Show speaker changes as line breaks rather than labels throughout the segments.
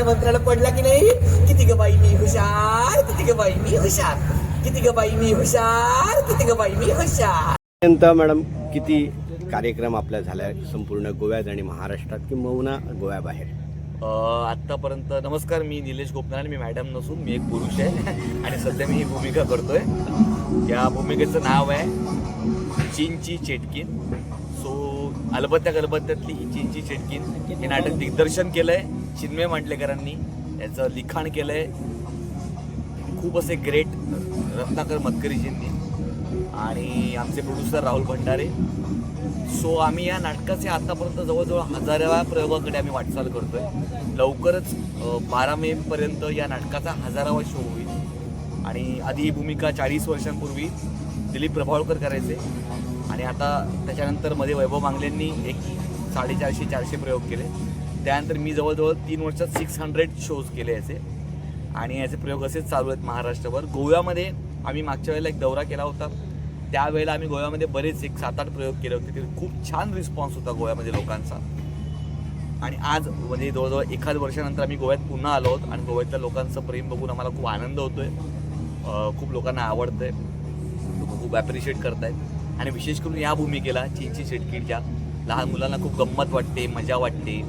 मंत्राला पडला की नाही, किती ग बाई मी हुशार, किती ग बाई मी हुशार, किती ग बाई मी हुशार, किती ग बाई मी हुशार.
मॅडम किती कार्यक्रम आपल्या झाल्या संपूर्ण गोव्यात आणि महाराष्ट्रात किंवा गोव्याबाहेर?
आत्तापर्यंत नमस्कार, मी निलेश गोपनाथ आणि मी मॅडम नसून मी एक पुरुष आहे आणि सध्या मी ही भूमिका करतोय. या भूमिकेचं नाव आहे चीनची चेटकीन. सो अलबत्त्या गलबत्त्यातली ही चीनची चेटकीन हे नाटक दिग्दर्शन केलंय चिन्मय मांडलेकरांनी. याचं लिखाण केलंय खूप असे ग्रेट रत्नाकर मतकरीजींनी आणि आमचे प्रोड्युसर राहुल भंडारे. सो आम्ही या नाटकाचे आतापर्यंत जवळजवळ 1000व्या प्रयोगाकडे आम्ही वाटचाल करतोय. लवकरच 12 मेपर्यंत या नाटकाचा 1000वा शो होईल. आणि आधी ही भूमिका 40 वर्षांपूर्वी दिलीप प्रभावळकर करायचे आणि आता त्याच्यानंतर मध्ये वैभव मांगलेंनी एक 450-400 प्रयोग केले. त्यानंतर मी जवळजवळ 3 वर्षात 600 शोज केले याचे आणि याचे प्रयोग असेच चालू आहेत महाराष्ट्रभर. गोव्यामध्ये आम्ही मागच्या वेळेला एक दौरा केला होता. त्यावेळेला आम्ही गोव्यामध्ये बरेच एक 7-8 प्रयोग केले होते. ते खूप छान रिस्पॉन्स होता गोव्यामध्ये लोकांचा. आणि आज म्हणजे जवळजवळ 1 वर्षानंतर आम्ही गोव्यात पुन्हा आलो आहोत आणि गोव्यातल्या लोकांचं प्रेम बघून आम्हाला खूप आनंद होतोय. खूप लोकांना आवडतंय, लोक खूप ॲप्रिशिएट करतायत आणि विशेष करून या भूमिकेला चीनची चेटकीच्या लहान मुलांना खूप गंमत वाटते, मजा वाटते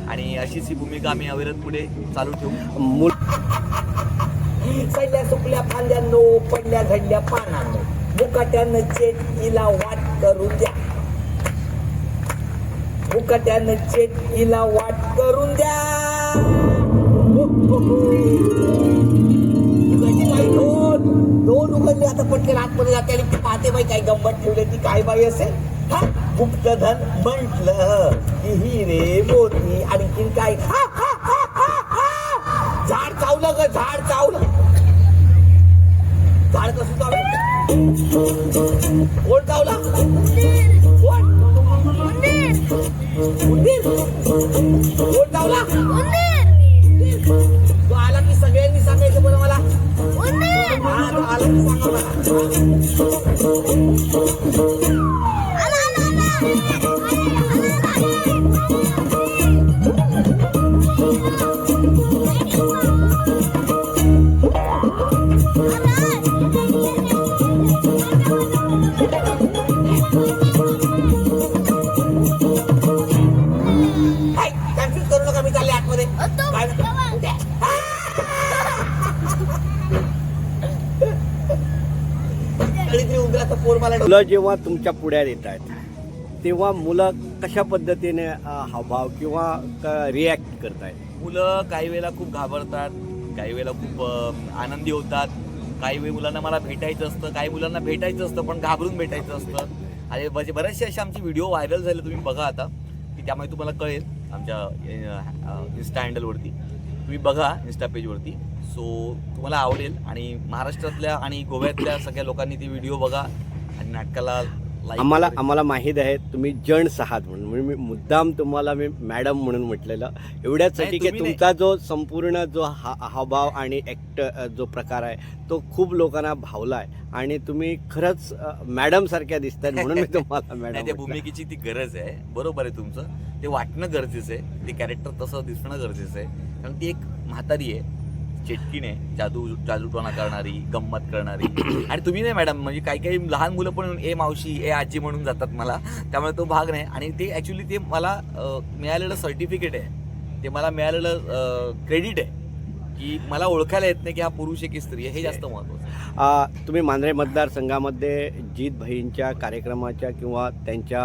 आणि अशीच ही भूमिका आम्ही अविरत पुढे चालू ठेवू.
सडल्या सुकल्या फांद्यांनो, पडल्या झडल्या पानांनो, मुकाट्यानं चेटकीला वाट करून द्या, मुकाट्यानं चेटकीला वाट करून द्या. दोन उघडले आता पटकन आतमध्ये जाते आणि पाहते बाई काय गंमत ठेवली ती काय बाई असेल. हा गुप्तधन म्हटलं की हिरे मोती आणखीन काय. झाड चावलं ग, झाड चावलं. झाड कसं चावलं? कोण चावला? कोण? उंदीर. कोण चावला? तो आला की सगळ्यांनी सांगायचं बरं मला. हा तो आला की सांगा
मुलं जेव्हा तुमच्या पुढ्यात येत आहेत तेव्हा मुलं कशा पद्धतीने हावभाव किंवा रिॲक्ट करतायत?
मुलं काही वेळेला खूप घाबरतात, काही वेळेला खूप आनंदी होतात. काही वेळी मुलांना मला भेटायचं असतं, काही मुलांना भेटायचं असतं पण घाबरून भेटायचं असतं. आणि बरेचसे असे आमचे व्हिडिओ व्हायरल झाले, तुम्ही बघा आता की त्यामुळे तुम्हाला कळेल आमच्या इन्स्टा हँडलवरती. तुम्ही बघा इन्स्टा पेजवरती. सो तुम्हाला आवडेल आणि महाराष्ट्रातल्या आणि गोव्यातल्या सगळ्या लोकांनी ती व्हिडिओ बघा आणि नाटकाला
आम्हाला माहीत आहे तुम्ही जंट्स आहात म्हणून मी मुद्दाम तुम्हाला मी मॅडम म्हणून म्हटलेलं एवढ्यासाठी की तुमचा जो संपूर्ण जो हावभाव आणि ॲक्ट जो प्रकार आहे तो खूप लोकांना भावला आहे आणि तुम्ही खरंच मॅडम सारख्या दिसतात म्हणून मी तुम्हाला मॅडम.
त्या भूमिकेची ती गरज आहे. बरोबर आहे तुमचं, ते वाटणं गरजेचं आहे, ते कॅरेक्टर तसं दिसणं गरजेचं आहे. कारण ती एक म्हातारी आहे, चेटकीने जादूटोणा करणारी, गंमत करणारी. आणि तुम्ही नाही मॅडम, म्हणजे काही काही लहान मुलं पण ए मावशी ए आजी म्हणून जातात मला, त्यामुळे तो भाग नाही. आणि ते ॲक्च्युली ते मला मिळालेलं सर्टिफिकेट आहे, ते मला मिळालेलं क्रेडिट आहे की मला ओळखायला येत नाही की हा पुरुष आहे की स्त्री आहे, हे जास्त महत्त्वाचं.
तुम्ही मांजरे मतदारसंघामध्ये जीत भाईंच्या कार्यक्रमाच्या किंवा त्यांच्या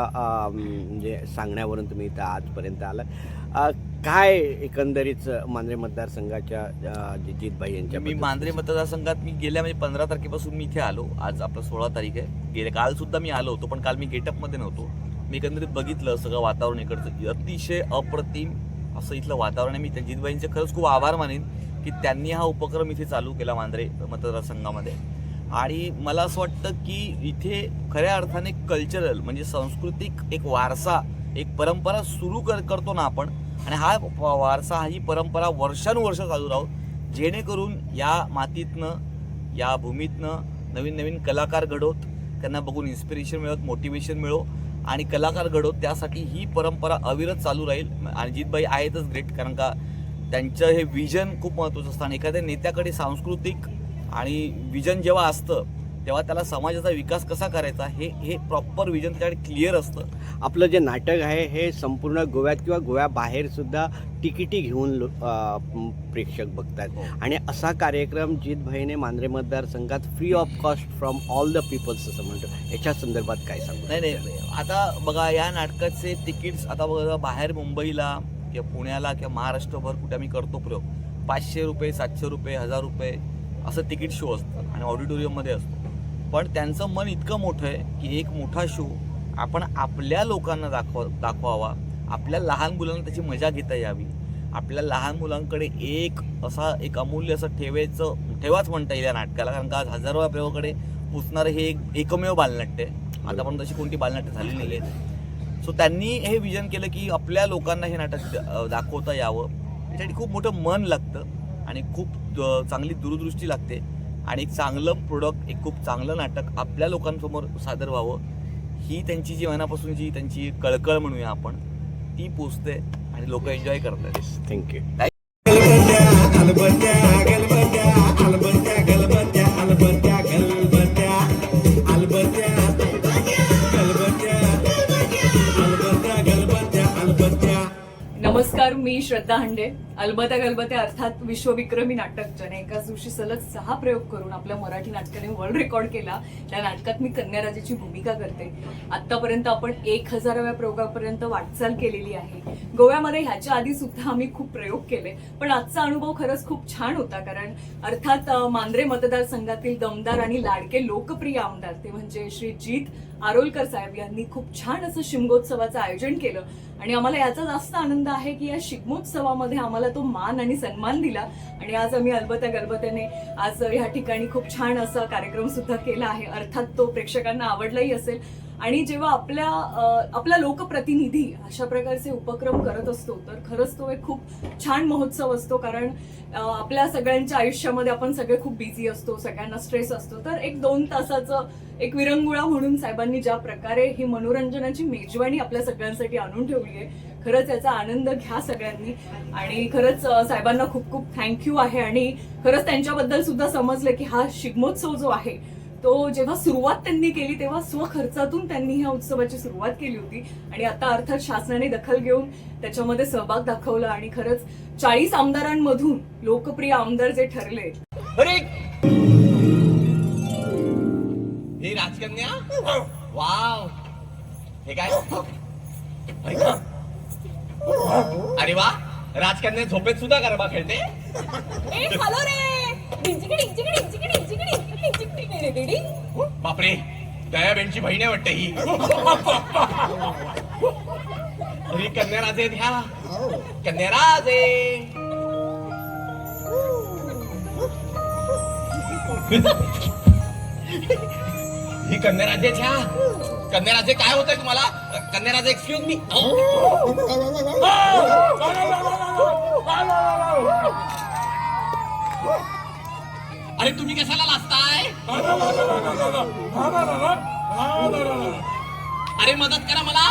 म्हणजे सांगण्यावरून तुम्ही इथं आजपर्यंत आलात. काय एकंदरीत मांजरे मतदारसंघाच्या जीत भाई यांच्या?
मी मांजरे मतदारसंघात मी गेल्या म्हणजे 15 तारखेपासून मी इथे आलो. आज आपलं 16 तारीख आहे. कालसुद्धा मी आलो होतो पण काल मी गेटअपमध्ये नव्हतो. मी एकंदरीत बघितलं सगळं वातावरण इकडचं, अतिशय अप्रतिम असं इथलं वातावरण आहे. मी त्या जीतबाईंचे खरंच खूप आभार मानेन की त्यांनी हा उपक्रम इथे चालू केला मांजरे मतदारसंघामध्ये. आणि मला असं वाटतं की इथे खऱ्या अर्थाने कल्चरल म्हणजे सांस्कृतिक एक वारसा, एक परंपरा सुरू करतो ना आपण, आणि हा वारसा ही परंपरा वर्षानुवर्ष चालू राहू, जेणेकरून या मातीतनं या भूमीतनं नवीन नवीन कलाकार घडवत, त्यांना बघून इन्स्पिरेशन मिळत, मोटिवेशन मिळो आणि कलाकार घडवत. त्यासाठी ही परंपरा अविरत चालू राहील. आणि जीतबाई आहेतच ग्रेट, कारण का त्यांचं हे विजन खूप महत्त्वाचं असतं आणि एखाद्या नेत्याकडे सांस्कृतिक आणि विजन जेव्हा असतं तेव्हा त्याला समाजाचा विकास कसा करायचा हे प्रॉपर विजन त्याकडे क्लिअर असतं.
आपलं जे नाटक आहे हे संपूर्ण गोव्यात किंवा गोव्याबाहेर सुद्धा तिकिटी घेऊन प्रेक्षक बघतात आणि असा कार्यक्रम जितभाईने मांद्रे मतदारसंघात free of cost from all the peoples असं म्हणतो, याच्या संदर्भात काय सांगू?
नाही आता बघा या नाटकाचे तिकीट्स आता बघा बाहेर मुंबईला किंवा पुण्याला किंवा महाराष्ट्रभर कुठे आम्ही करतो प्रयोग 500 रुपये 700 रुपये 1000 रुपये असं तिकीट शो असतं आणि ऑडिटोरियममध्ये असतो. पण त्यांचं मन इतकं मोठं आहे की एक मोठा शो आपण आपल्या लोकांना दाखवावा, आपल्या लहान मुलांना त्याची मजा घेता यावी, आपल्या लहान मुलांकडे एक अमूल्य असं ठेवाच म्हणता येईल या नाटकाला. कारण का आज हजारो प्रयोगाकडे पोचणारं हे एकमेव बालनाट्य आहे. आतापर्यंत अशी कोणती बालनाट्य झाली नाही आहेत. सो त्यांनी हे विजन केलं की आपल्या लोकांना हे नाटक दाखवता यावं. त्यासाठी खूप मोठं मन लागतं आणि खूप चांगली दूरदृष्टी लागते आणि एक चांगलं प्रोडक्ट, एक खूप चांगलं नाटक आपल्या लोकांसमोर सादर व्हावं ही त्यांची जी मनापासून जी त्यांची कळकळ म्हणूया आपण ती पोचते आणि लोक एन्जॉय करतात.
थँक्यू.
नमस्कार, मी श्रद्धा हंडे. अलबत्या गलबत्या अर्थात विश्वविक्रमी नाटक ज्याने एकाच दिवशी सलग 6 प्रयोग करून आपल्या मराठी नाटकाने वर्ल्ड रेकॉर्ड केला. त्या नाटकात मी कन्याराजाची भूमिका करते. आतापर्यंत आपण 1000व्या प्रयोगापर्यंत वाटचाल केलेली आहे. गोव्यामध्ये ह्याच्या आधी सुद्धा आम्ही खूप प्रयोग केले, पण आजचा अनुभव खरंच खूप छान होता. कारण अर्थात मांद्रे मतदारसंघातील दमदार आणि लाडके लोकप्रिय आमदार ते म्हणजे श्री जीत आरोलकर साहेब यांनी खूप छान असं शिमगोत्सवाचं आयोजन केलं आणि आम्हाला याचा जास्त आनंद आहे की या शिगमोत्सवामध्ये आम्हाला तो मान आणि सन्मान दिला. आणि आज आम्ही अलबत्या गलबत्याने आज या ठिकाणी खूप छान असा कार्यक्रम सुद्धा केला आहे. अर्थात तो प्रेक्षकांना आवडलाही असेल. आणि जेव्हा आपला लोकप्रतिनिधी अशा प्रकारचे उपक्रम करत असतो तर खरंच तो एक खूप छान महोत्सव असतो. कारण आपल्या सगळ्यांच्या आयुष्यामध्ये आपण सगळे खूप बिझी असतो, सगळ्यांना स्ट्रेस असतो. तर 1-2 तासाचं एक विरंगुळा म्हणून साहेबांनी ज्या प्रकारे ही मनोरंजनाची मेजवानी आपल्या सगळ्यांसाठी आणून ठेवली आहे, खरंच याचा आनंद घ्या सगळ्यांनी. आणि खरंच साहेबांना खूप खूप थँक्यू आहे. आणि खरंच त्यांच्याबद्दल सुद्धा समजलं की हा शिगमोत्सव जो आहे तो जेव्हा सुरुवात त्यांनी केली तेव्हा स्वखर्चातून त्यांनी ह्या उत्सवाची सुरुवात केली होती आणि आता अर्थात शासनाने दखल घेऊन त्याच्यामध्ये सहभाग दाखवला आणि खरंच 40 आमदारांमधून लोकप्रिय आमदार जे ठरले.
अरे हे राजकन्या, वाव, हे काय? अरे वा, राजकन्या झोपेत सुद्धा गरबा खेळते. बापरे, दयाबेनची बहीण आहे वाटते ही. अरे कन्याराजे ध्या, कन्याराजे. ही कन्याराजे ध्या. कन्याराजे काय होतंय तुम्हाला? कन्याराजे एक्सक्यूज मी. अरे तुम्ही कशाला लाजताय? अरे मदत करा मला.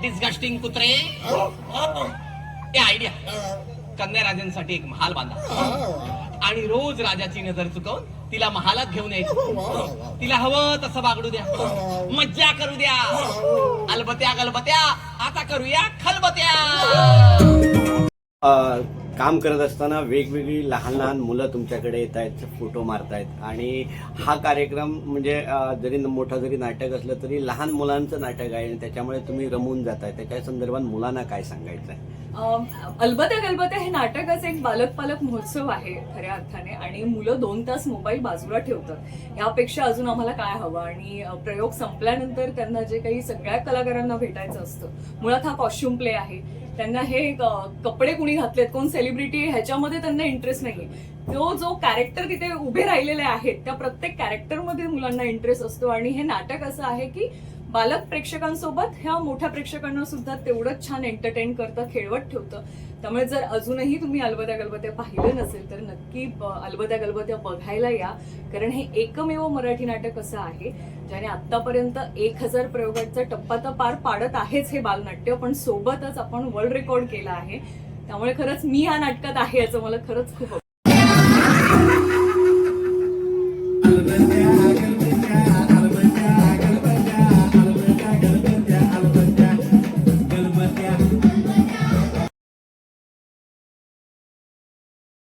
डिस्गस्टिंग कुत्रे. आयडिया, कन्याराजांसाठी एक महाल बांधा आणि रोज राजाची नजर चुकवून तिला महालात घेऊन यायचं. तिला हवं तसं बागडू द्या, मज्जा करू द्या. अलबत्या गलबत्या आता करूया खलबत्या.
काम करत असताना वेगवेगळी लहान लहान मुलं तुमच्याकडे येत आहेत, फोटो मारतायत आणि हा कार्यक्रम म्हणजे जरी मोठं जरी नाटक असलं तरी लहान मुलांचं नाटक आहे आणि त्याच्यामुळे तुम्ही रमून जाताय. त्याच्या संदर्भात मुलांना काय सांगायचं आहे?
अलबत्या गलबत्या हे नाटकाचं एक बालक पालक महोत्सव आहे खऱ्या अर्थाने. आणि मुलं 2 तास मोबाईल बाजूला ठेवतात. ह्यापेक्षा अजून आम्हाला काय हवं? आणि प्रयोग संपल्यानंतर त्यांना जे काही सगळ्या कलाकारांना भेटायचं असतं. मुळात हा कॉस्ट्युम प्ले आहे. त्यांना हे कपडे कुणी घातलेत, कोण सेलिब्रिटी ह्याच्यामध्ये त्यांना इंटरेस्ट नाहीये. तो जो कॅरेक्टर तिथे उभे राहिलेले आहेत त्या प्रत्येक कॅरेक्टरमध्ये मुलांना इंटरेस्ट असतो. आणि हे नाटक असं आहे की बालक प्रेक्षकांसोबत ह्या मोठ्या प्रेक्षकांना सुद्धा तेवढंच छान एंटरटेन करतं, खेळवत ठेवतं. त्यामुळे जर अजूनही तुम्ही अलबत्या गलबत्या पाहिलं नसेल तर नक्की अलबत्या गलबत्या बघायला या, कारण हे एकमेव मराठी नाटक असं आहे ज्याने आतापर्यंत 1000 प्रयोगांचा टप्पा तर पार पाडत आहेच हे बालनाट्य, पण सोबतच आपण वर्ल्ड रेकॉर्ड केला आहे. त्यामुळे खरंच मी या नाटकात आहे याचं मला खरंच खूप